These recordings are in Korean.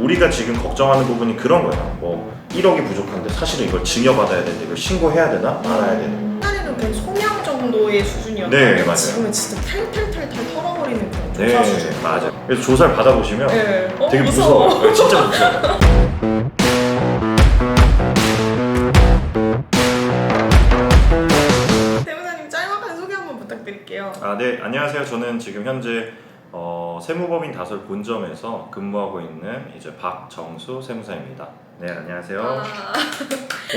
우리가 지금 걱정하는 부분이 그런 거예요. 뭐 1억이 부족한데 사실은 이걸 증여받아야 되는데 이걸 신고해야 되나 말아야 되나. 옛날에는 그냥 소명 정도의 수준이었는데 네, 맞아요. 지금은 진짜 탈탈탈탈 털어버리는 그런 네, 조사 수준. 맞아요. 그래서 조사를 받아보시면 네. 되게 무서워. 무서워요. 네, 진짜 무서워요. 대문사님 짤막한 소개 한번 부탁드릴게요. 네, 안녕하세요. 저는 지금 현재 세무법인 다솔 본점에서 근무하고 있는 이제 박정수 세무사입니다. 네, 안녕하세요.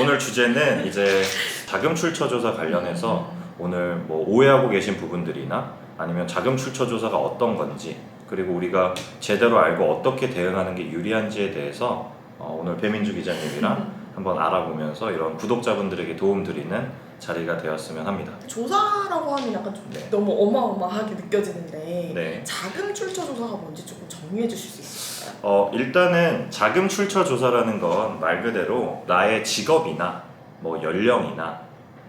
오늘 주제는 이제 자금 출처 조사 관련해서 오늘 뭐 오해하고 계신 부분들이나 아니면 자금 출처 조사가 어떤 건지, 그리고 우리가 제대로 알고 어떻게 대응하는 게 유리한지에 대해서 오늘 배민주 기자님이랑 한번 알아보면서 이런 구독자분들에게 도움드리는 자리가 되었으면 합니다. 조사라고 하면 약간 좀 네. 너무 어마어마하게 느껴지는데 네. 자금 출처 조사가 뭔지 조금 정리해 주실 수 있을까요? 일단은 자금 출처 조사라는 건 말 그대로 나의 직업이나 뭐 연령이나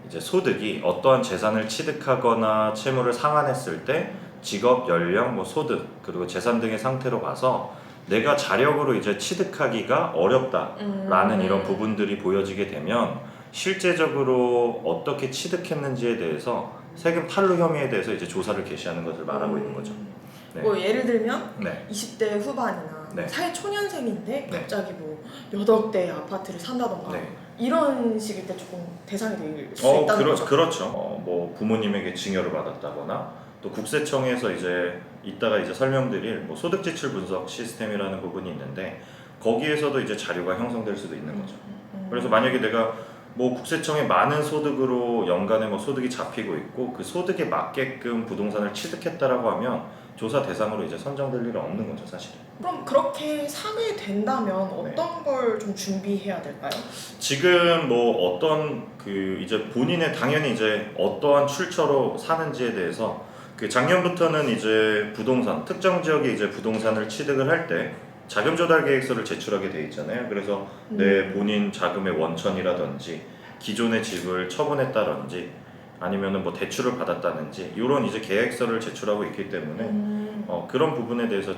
이제 소득이 어떠한 재산을 취득하거나 채무를 상환했을 때 직업, 연령, 뭐 소득 그리고 재산 등의 상태로 봐서 내가 자력으로 이제 취득하기가 어렵다라는 이런 부분들이 보여지게 되면 실제적으로 어떻게 취득했는지에 대해서 세금 탈루 혐의에 대해서 이제 조사를 개시하는 것을 말하고 있는 거죠. 네. 뭐 예를 들면 네. 20대 후반이나 네. 사회 초년생인데 네. 갑자기 뭐 몇 억대의 아파트를 산다던가 네. 이런 식일 때 조금 대상이 될 수 있다는 거죠. 그렇죠. 뭐 부모님에게 증여를 받았다거나 또 국세청에서 이제 이따가 이제 설명드릴 뭐 소득 지출 분석 시스템이라는 부분이 있는데 거기에서도 이제 자료가 형성될 수도 있는 거죠. 그래서 만약에 내가 뭐 국세청에 많은 소득으로 연간에 뭐 소득이 잡히고 있고 그 소득에 맞게끔 부동산을 취득했다라고 하면 조사 대상으로 이제 선정될 일은 없는 거죠, 사실은. 그럼 그렇게 사게 된다면 어떤 걸 좀 준비해야 될까요? 지금 뭐 어떤 그 이제 본인의 당연히 이제 어떠한 출처로 사는지에 대해서 그 작년부터는 이제 부동산 특정 지역에 이제 부동산을 취득을 할 때 자금 조달 계획서를 제출하게 돼 있잖아요. 그래서 내 본인 자금의 원천이라든지 기존의 집을 처분했다든지 아니면은 뭐 대출을 받았다든지 이런 이제 계획서를 제출하고 있기 때문에 그런 부분에 대해서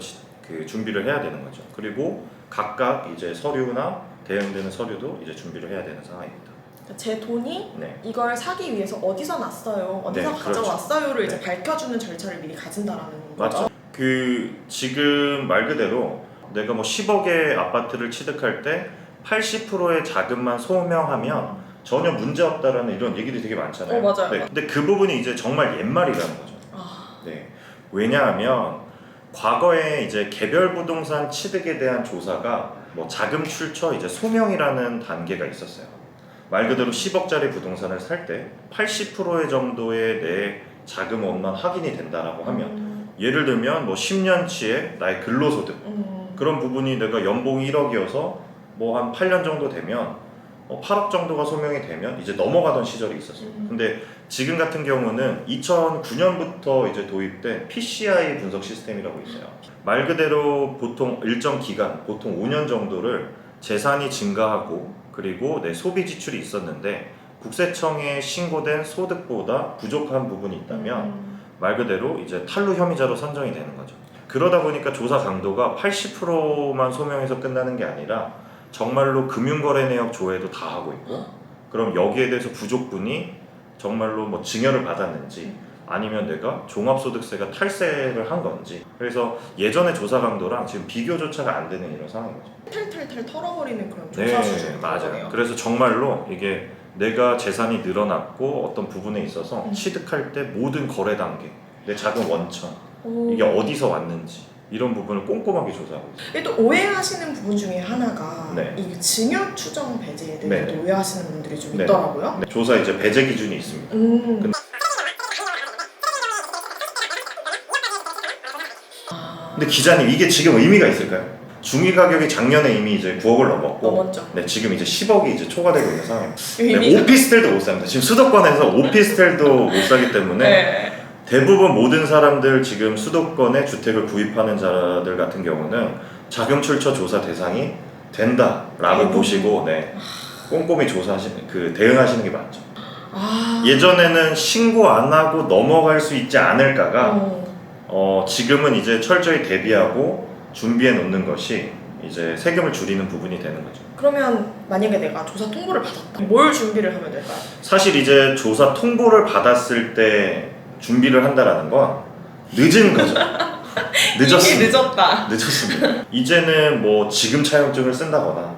그 준비를 해야 되는 거죠. 그리고 각각 이제 서류나 대응되는 서류도 이제 준비를 해야 되는 상황입니다. 제 돈이 네. 이걸 사기 위해서 어디서 났어요, 어디서 네, 가져왔어요를 이제 네. 밝혀주는 절차를 미리 가진다라는 맞죠. 거죠. 그 지금 말 그대로 내가 뭐 10억의 아파트를 취득할 때 80%의 자금만 소명하면 전혀 문제 없다라는 이런 얘기들이 되게 많잖아요. 맞아요. 네. 근데 그 부분이 이제 정말 옛말이라는 거죠. 네. 왜냐하면 과거에 이제 개별 부동산 취득에 대한 조사가 뭐 자금 출처 이제 소명이라는 단계가 있었어요. 말 그대로 10억짜리 부동산을 살 때 80%의 정도의 내 자금원만 확인이 된다라고 하면 예를 들면 뭐 10년치의 나의 근로소득 그런 부분이 내가 연봉이 1억이어서 뭐 한 8년 정도 되면 8억 정도가 소명이 되면 이제 넘어가던 시절이 있었어요. 근데 지금 같은 경우는 2009년부터 이제 도입된 PCI 분석 시스템이라고 있어요. 말 그대로 보통 일정 기간, 보통 5년 정도를 재산이 증가하고 그리고 내 소비 지출이 있었는데 국세청에 신고된 소득보다 부족한 부분이 있다면 말 그대로 이제 탈루 혐의자로 선정이 되는 거죠. 그러다 보니까 조사 강도가 80%만 소명해서 끝나는 게 아니라 정말로 금융거래 내역 조회도 다 하고 있고 그럼 여기에 대해서 부족분이 정말로 뭐 증여를 받았는지 아니면 내가 종합소득세가 탈세를 한 건지 그래서 예전의 조사 강도랑 지금 비교조차가 안 되는 이런 상황인 거죠. 탈탈탈 털어버리는 그런 조사 수준. 맞아요. 그래서 정말로 이게 내가 재산이 늘어났고 어떤 부분에 있어서 취득할 때 모든 거래 단계 내 자금 원천 이게 어디서 왔는지 이런 부분을 꼼꼼하게 조사하고 있어요. 또 오해하시는 부분 중에 하나가 네. 이 증여 추정 배제에 대해서 네. 오해하시는 분들이 좀 네. 있더라고요. 네. 조사 이제 배제 기준이 있습니다. 근데 기자님 이게 지금 의미가 있을까요? 중위 가격이 작년에 이미 이제 9억을 넘었고 넘었죠. 네, 지금 이제 10억이 이제 초과되고 있는 상황입니다. 네, 의미가- 오피스텔도 못 삽니다. 지금 수도권에서 오피스텔도 못 사기 때문에 네. 대부분 모든 사람들 지금 수도권에 주택을 구입하는 자들 같은 경우는 자금 출처 조사 대상이 된다라고 보시고 네, 꼼꼼히 조사하시는 그 대응하시는 게 맞죠. 예전에는 신고 안 하고 넘어갈 수 있지 않을까가 지금은 이제 철저히 대비하고 준비해 놓는 것이 이제 세금을 줄이는 부분이 되는 거죠. 그러면 만약에 내가 조사 통보를 받았다. 뭘 준비를 하면 될까요? 사실 이제 조사 통보를 받았을 때 준비를 한다라는 건 늦은 거죠. 늦었습니다. 이미 늦었다. 늦었습니다. 이제는 뭐 지금 차용증을 쓴다거나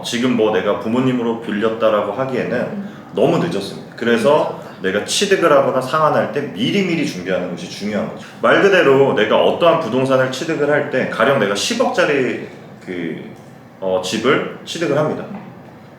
지금 뭐 내가 부모님으로 빌렸다라고 하기에는 너무 늦었습니다. 그래서 내가 취득을 하거나 상환할 때 미리미리 준비하는 것이 중요한 거죠. 말 그대로 내가 어떠한 부동산을 취득을 할 때 가령 내가 10억짜리 집을 취득을 합니다.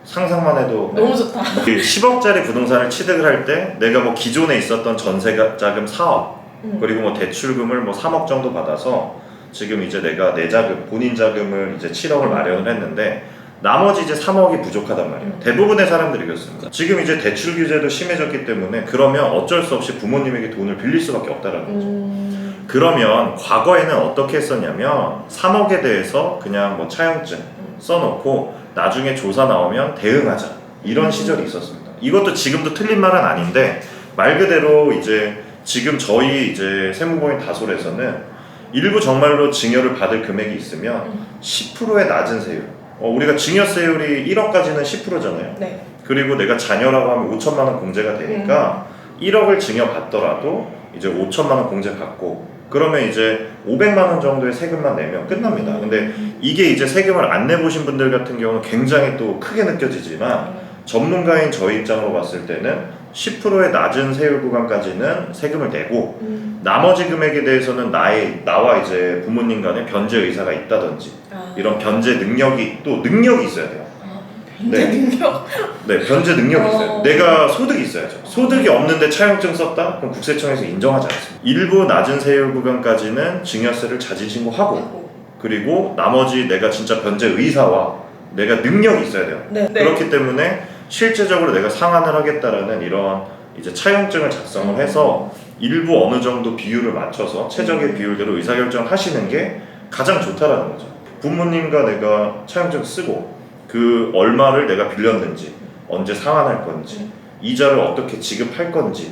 상상만 해도 너무 좋다. 10억짜리 부동산을 취득을 할 때 내가 뭐 기존에 있었던 전세자금 4억 그리고 뭐 대출금을 뭐 3억 정도 받아서 지금 이제 내가 내 자금, 본인 자금을 이제 7억을 마련을 했는데 나머지 이제 3억이 부족하단 말이에요. 대부분의 사람들이 그렇습니다. 지금 이제 대출 규제도 심해졌기 때문에 그러면 어쩔 수 없이 부모님에게 돈을 빌릴 수밖에 없다라는 거죠. 그러면 과거에는 어떻게 했었냐면 3억에 대해서 그냥 뭐 차용증 써놓고 나중에 조사 나오면 대응하자 이런 시절이 있었습니다. 이것도 지금도 틀린 말은 아닌데 말 그대로 이제 지금 저희 이제 세무법인 다솔에서는 일부 정말로 증여를 받을 금액이 있으면 10%의 낮은 세율 우리가 증여세율이 1억까지는 10%잖아요. 네. 그리고 내가 자녀라고 하면 5천만 원 공제가 되니까 1억을 증여받더라도 이제 5천만 원 공제받고 그러면 이제 500만 원 정도의 세금만 내면 끝납니다. 근데 이게 이제 세금을 안 내보신 분들 같은 경우는 굉장히 또 크게 느껴지지만 전문가인 저희 입장으로 봤을 때는 10%의 낮은 세율 구간까지는 세금을 내고 나머지 금액에 대해서는 나와 이제 부모님 간에 변제 의사가 있다든지 이런 변제 능력이 있어야 돼요. 변제 능력? 네, 변제 능력이 있어요. 내가 소득이 있어야죠. 소득이 없는데 차용증 썼다? 그럼 국세청에서 인정하지 않습니다. 일부 낮은 세율 구간까지는 증여세를 자진신고하고 그리고 나머지 내가 진짜 변제 의사와 내가 능력이 있어야 돼요. 네. 그렇기 때문에 실제적으로 내가 상환을 하겠다라는 이런 이제 차용증을 작성을 해서 일부 어느 정도 비율을 맞춰서 최적의 비율대로 의사결정을 하시는 게 가장 좋다라는 거죠. 부모님과 내가 차용증 쓰고 그 얼마를 내가 빌렸는지 언제 상환할 건지 이자를 어떻게 지급할 건지에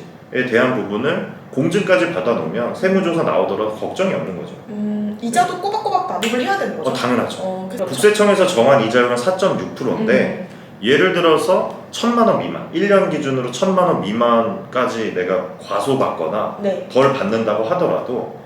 대한 부분을 공증까지 받아놓으면 세무조사 나오더라도 걱정이 없는 거죠. 이자도 꼬박꼬박 납입을 해야 되는 거죠? 당연하죠. 그렇죠. 국세청에서 정한 이자율은 4.6%인데 예를 들어서 1,000만 원 미만, 1년 기준으로 1,000만 원 미만까지 내가 과소받거나 덜 받는다고 하더라도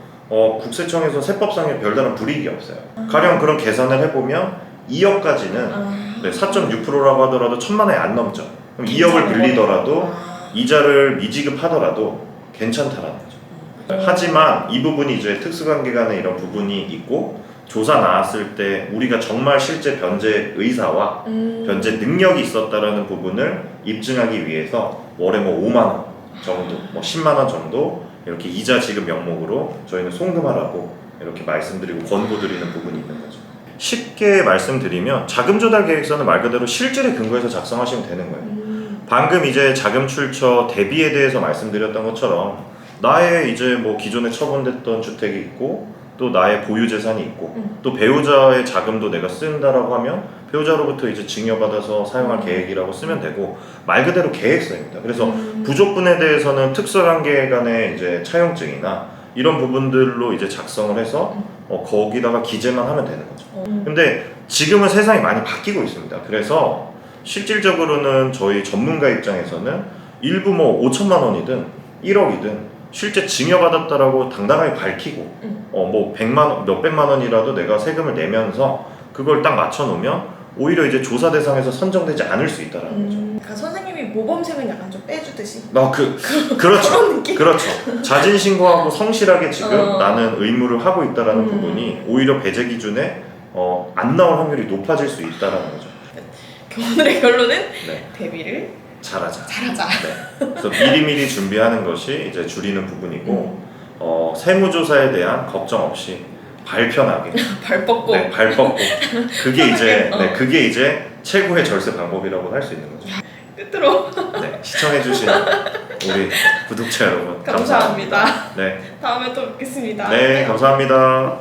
국세청에서 세법상의 별다른 불이익이 없어요. 가령 그런 계산을 해보면 2억까지는 4.6%라고 하더라도 1,000만 원이 안 넘죠. 그럼 2억을 빌리더라도 이자를 미지급하더라도 괜찮다라는 거죠. 하지만 이 부분이 이제 특수관계간의 이런 부분이 있고 조사 나왔을 때 우리가 정말 실제 변제 의사와 변제 능력이 있었다라는 부분을 입증하기 위해서 월에 뭐 5만 원 정도, 뭐 10만 원 정도 이렇게 이자 지급 명목으로 저희는 송금하라고 이렇게 말씀드리고 권고드리는 부분이 있는 거죠. 쉽게 말씀드리면 자금 조달 계획서는 말 그대로 실질에 근거해서 작성하시면 되는 거예요. 방금 이제 자금 출처 대비에 대해서 말씀드렸던 것처럼 나의 이제 뭐 기존에 처분됐던 주택이 있고 또 나의 보유 재산이 있고 또 배우자의 자금도 내가 쓴다라고 하면 배우자로부터 이제 증여받아서 사용할 계획이라고 쓰면 되고 말 그대로 계획서입니다. 그래서 부족분에 대해서는 특수관계간의 이제 차용증이나 이런 부분들로 이제 작성을 해서 거기다가 기재만 하면 되는 거죠. 근데 지금은 세상이 많이 바뀌고 있습니다. 그래서 실질적으로는 저희 전문가 입장에서는 일부 뭐 5천만 원이든 1억이든 실제 증여받았다라고 당당하게 밝히고 뭐 100만 원, 몇백만 원이라도 내가 세금을 내면서 그걸 딱 맞춰놓으면 오히려 이제 조사 대상에서 선정되지 않을 수 있다라는 거죠. 그러니까 선생님이 모범생은 약간 좀 빼주듯이 그렇죠. 그런 느낌? 그렇죠. 자진 신고하고 성실하게 지금 나는 의무를 하고 있다라는 부분이 오히려 배제 기준에 안 나올 확률이 높아질 수 있다라는 거죠. 오늘의 결론은 대비를 잘하자. 네. 그래서 미리미리 준비하는 것이 이제 줄이는 부분이고 세무조사에 대한 걱정 없이 발 편하게 발 뻗고 발 뻗고 그게 이제 최고의 절세 방법이라고 할 수 있는 거죠. 끝으로 시청해주신 우리 구독자 여러분 감사합니다. 네. 다음에 또 뵙겠습니다. 네, 감사합니다.